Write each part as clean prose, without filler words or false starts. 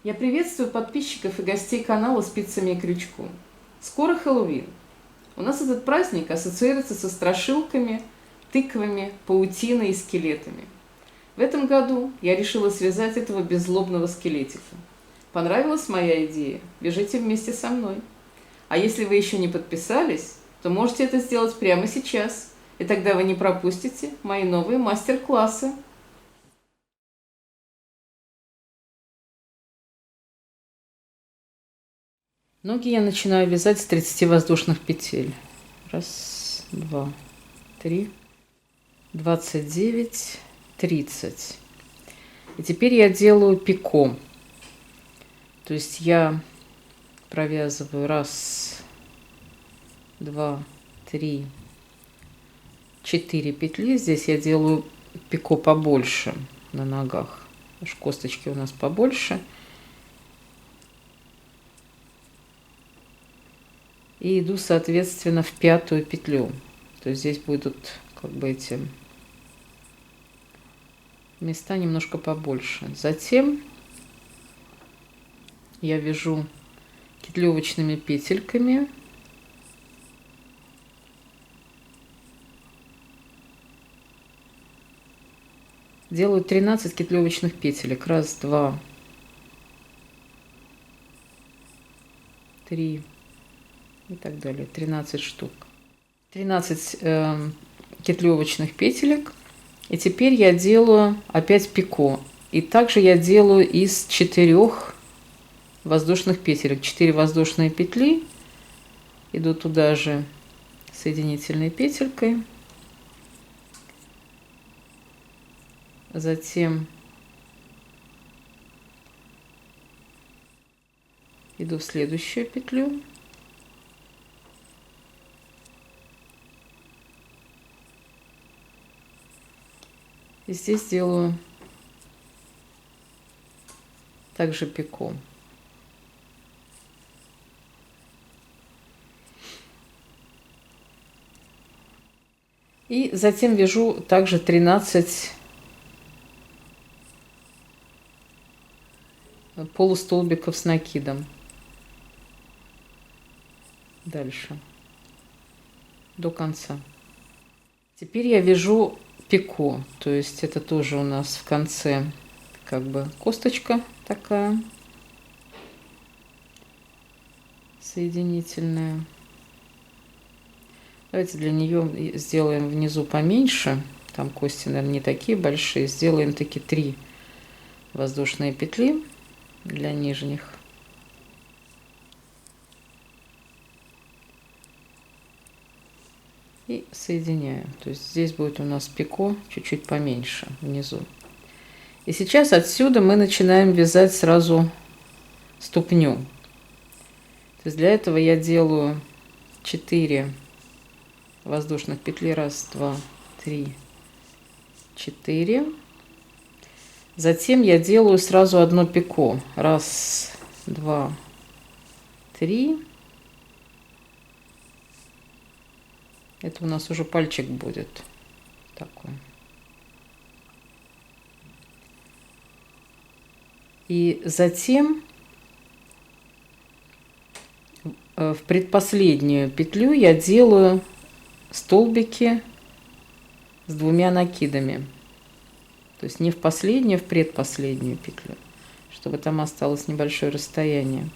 Я приветствую подписчиков и гостей канала «Спицами и крючком». Скоро Хэллоуин. У нас этот праздник ассоциируется со страшилками, тыквами, паутиной и скелетами. В этом году я решила связать этого беззлобного скелетика. Понравилась моя идея? Бежите вместе со мной. А если вы еще не подписались, то можете это сделать прямо сейчас, и тогда вы не пропустите мои новые мастер-классы. Ноги я начинаю вязать с 30 воздушных петель. Раз, два, три, 29, 30. И теперь я делаю пико. То есть я провязываю раз, два, три, 4 петли. Здесь я делаю пико побольше на ногах. Потому что косточки у нас побольше. И иду, соответственно, в 5-ю петлю. То есть здесь будут как бы эти места немножко побольше. Затем я вяжу кетлевочными петельками. Делаю 13 кетлевочных петелек. Раз, два, три и так далее. 13 штук. 13 кетлевочных петелек. И теперь я делаю опять пико. И также я делаю из 4 воздушных петелек. 4 воздушные петли. Иду туда же соединительной петелькой. Затем иду в следующую петлю. И здесь делаю также пико. И затем вяжу также 13 полустолбиков с накидом. Дальше. До конца. Теперь я вяжу пико, то есть это тоже у нас в конце как бы косточка такая соединительная. Давайте для нее сделаем внизу поменьше, там кости, наверное, не такие большие, сделаем такие 3 воздушные петли для нижних. И соединяю. То есть здесь будет у нас пико чуть-чуть поменьше внизу. И сейчас отсюда мы начинаем вязать сразу ступню. То есть для этого я делаю 4 воздушных петли. Раз, два, три, 4. Затем я делаю сразу одно пико. Раз, два, 3. Это у нас уже пальчик будет такой. И затем в предпоследнюю петлю я делаю столбики с 2 накидами. То есть не в последнюю, а в предпоследнюю петлю, чтобы там осталось небольшое расстояние.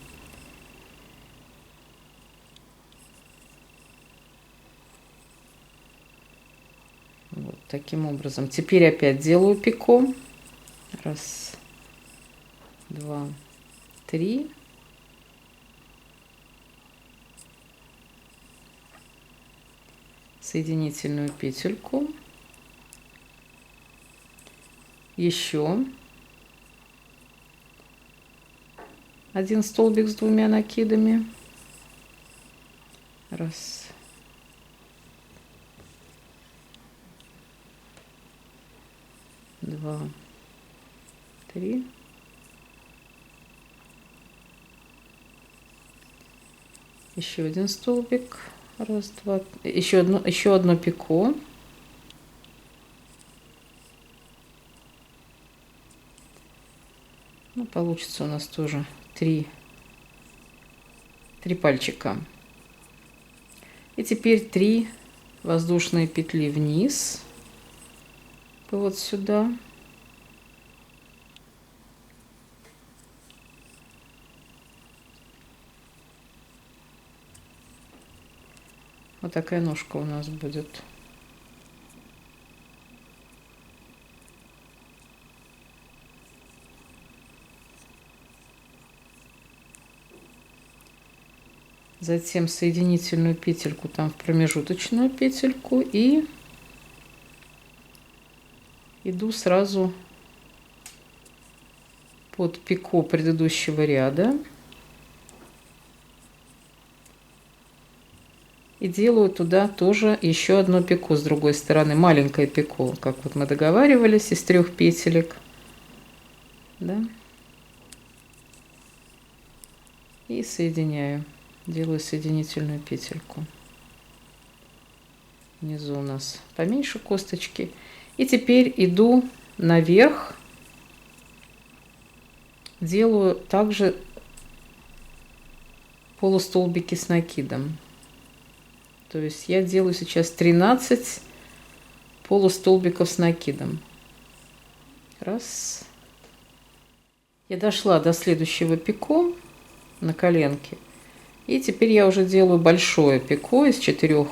Вот таким образом. Теперь опять делаю пико. Раз, два, 3. Соединительную петельку. Еще 1 столбик с 2 накидами. Раз. Два, 3. Еще 1 столбик. Раз, два. Еще одно пико. получится у нас тоже три пальчика. И теперь 3 воздушные петли вниз, вот сюда. Вот такая ножка у нас будет. Затем соединительную петельку там в промежуточную петельку и иду сразу под пико предыдущего ряда и делаю туда тоже еще одно пико с другой стороны, маленькое пико, как вот мы договаривались, из 3 петелек, да, и соединяю. Делаю соединительную петельку. Внизу у нас поменьше косточки. И теперь иду наверх. Делаю также полустолбики с накидом. То есть я делаю сейчас 13 полустолбиков с накидом. Раз. Я дошла до следующего пико на коленке. И теперь я уже делаю большое пико из 4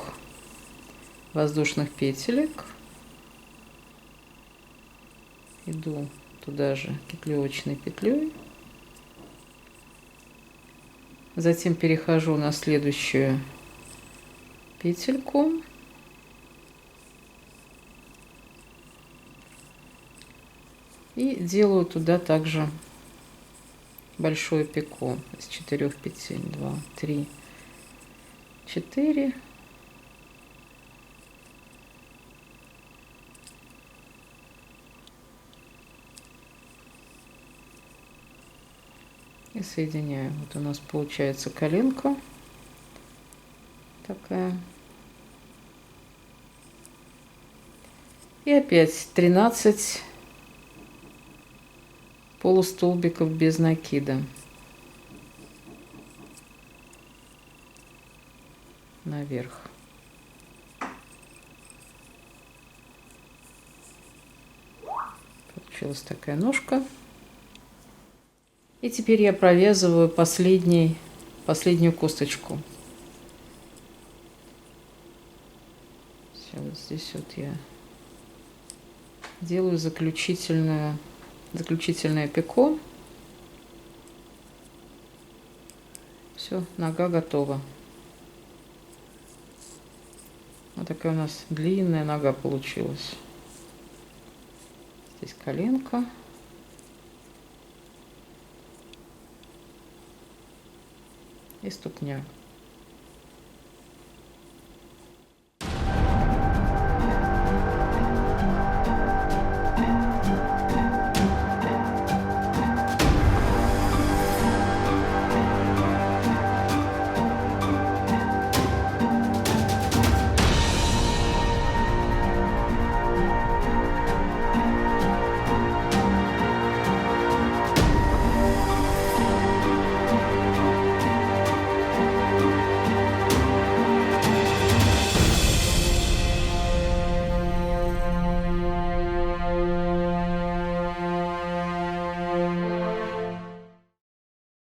воздушных петелек. Иду туда же петлевочной петлей. Затем перехожу на следующую петельку. И делаю туда также большое пико из 4 петель. 2, 3, 4. И соединяю. Вот у нас получается коленка такая. И опять 13 полустолбиков без накида наверх. Получилась такая ножка. И теперь я провязываю последнюю косточку. Все, вот здесь вот я делаю заключительное пико. Все, нога готова. Вот такая у нас длинная нога получилась. Здесь коленка. И ступня.